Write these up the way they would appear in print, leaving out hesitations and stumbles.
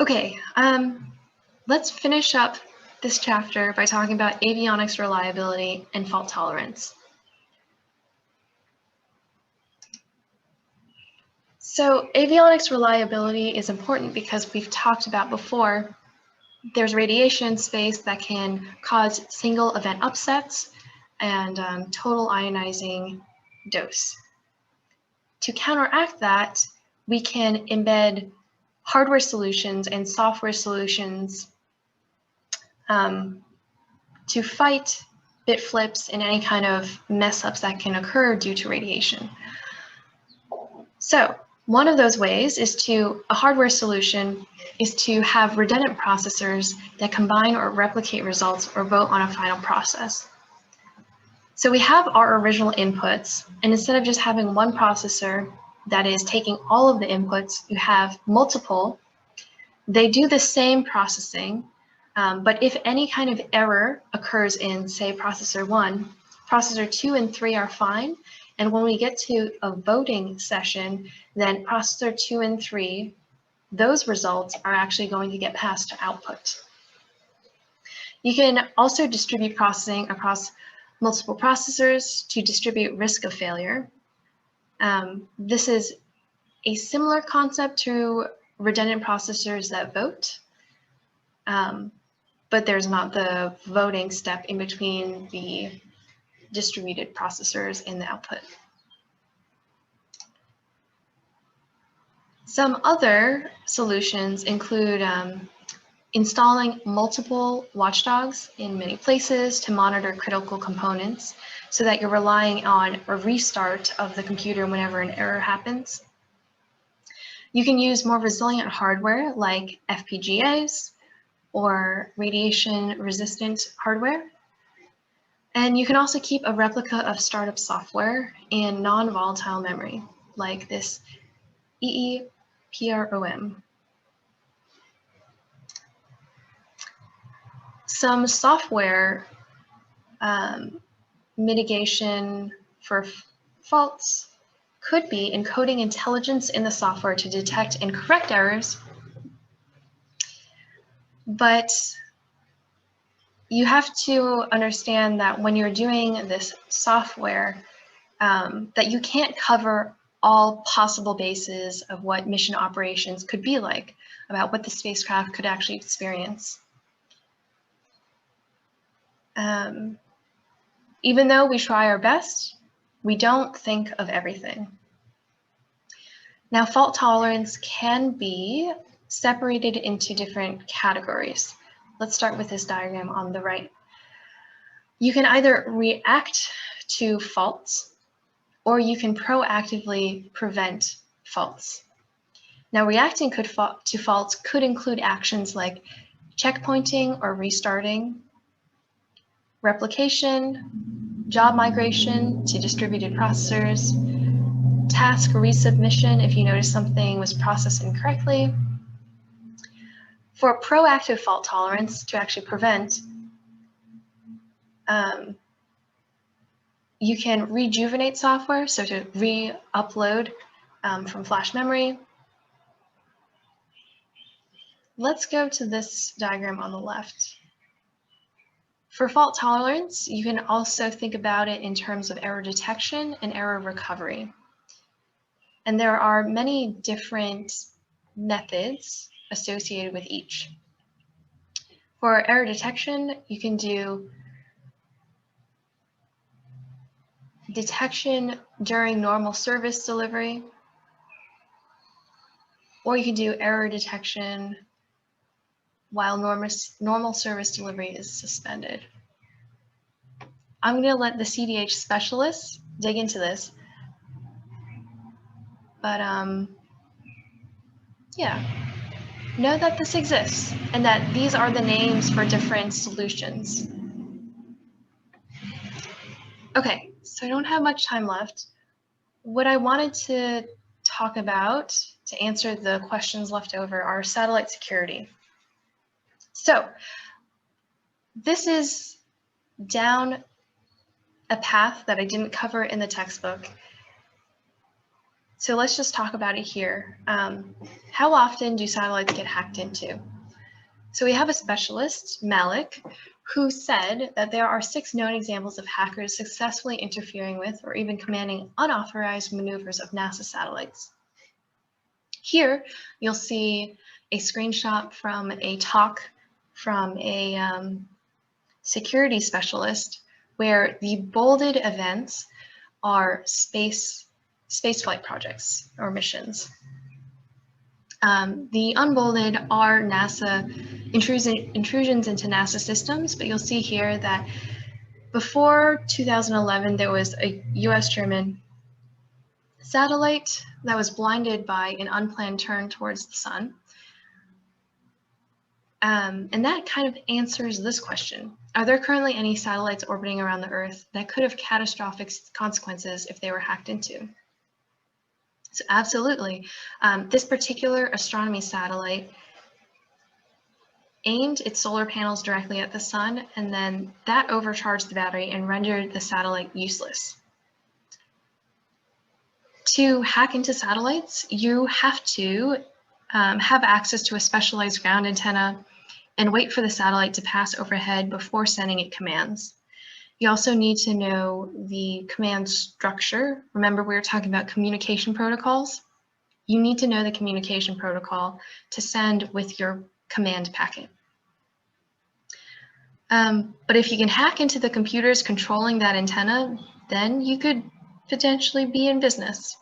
Okay, let's finish up this chapter by talking about avionics reliability and fault tolerance. So avionics reliability is important because we've talked about before, there's radiation in space that can cause single event upsets and total ionizing dose. To counteract that, we can embed hardware solutions and software solutions to fight bit flips and any kind of mess ups that can occur due to radiation. So one of those ways a hardware solution is to have redundant processors that combine or replicate results or vote on a final process. So we have our original inputs, and instead of just having one processor that is taking all of the inputs, you have multiple. They do the same processing, but if any kind of error occurs in, say, processor 1, processor 2 and 3 are fine. And when we get to a voting session, then processor 2 and 3, those results are actually going to get passed to output. You can also distribute processing across multiple processors to distribute risk of failure. This is a similar concept to redundant processors that vote, but there's not the voting step in between the distributed processors and the output. Some other solutions include installing multiple watchdogs in many places to monitor critical components so that you're relying on a restart of the computer whenever an error happens. You can use more resilient hardware like FPGAs or radiation resistant hardware. And you can also keep a replica of startup software in non-volatile memory like this EEPROM. Some software mitigation for faults could be encoding intelligence in the software to detect and correct errors, but you have to understand that when you're doing this software, that you can't cover all possible bases of what mission operations could be like, about what the spacecraft could actually experience. Even though we try our best, we don't think of everything. Now, fault tolerance can be separated into different categories. Let's start with this diagram on the right. You can either react to faults, or you can proactively prevent faults. Now, reacting to faults could include actions like checkpointing or restarting, replication, job migration to distributed processors, task resubmission if you notice something was processed incorrectly. For proactive fault tolerance, to actually prevent, you can rejuvenate software, so to re-upload from flash memory. Let's go to this diagram on the left. For fault tolerance, you can also think about it in terms of error detection and error recovery. And there are many different methods associated with each. For error detection, you can do detection during normal service delivery, or you can do error detection while normal service delivery is suspended. I'm going to let the CDH specialists dig into this, but yeah, know that this exists and that these are the names for different solutions. Okay, so I don't have much time left. What I wanted to talk about to answer the questions left over are satellite security. So this is down a path that I didn't cover in the textbook. So let's just talk about it here. How often do satellites get hacked into? So we have a specialist, Malik, who said that there are 6 known examples of hackers successfully interfering with or even commanding unauthorized maneuvers of NASA satellites. Here, you'll see a screenshot from a talk from a security specialist where the bolded events are spaceflight projects or missions. The unbolded are NASA intrusions into NASA systems, but you'll see here that before 2011, there was a US-German satellite that was blinded by an unplanned turn towards the sun. And that kind of answers this question. Are there currently any satellites orbiting around the Earth that could have catastrophic consequences if they were hacked into? So absolutely. This particular astronomy satellite aimed its solar panels directly at the sun, and then that overcharged the battery and rendered the satellite useless. To hack into satellites, you have to have access to a specialized ground antenna and wait for the satellite to pass overhead before sending it commands. You also need to know the command structure. Remember, we were talking about communication protocols. You need to know the communication protocol to send with your command packet. But if you can hack into the computers controlling that antenna, then you could potentially be in business.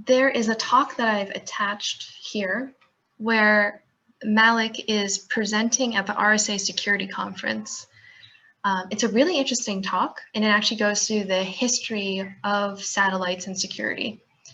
There is a talk that I've attached here where Malik is presenting at the RSA Security Conference. It's a really interesting talk, and it actually goes through the history of satellites and security.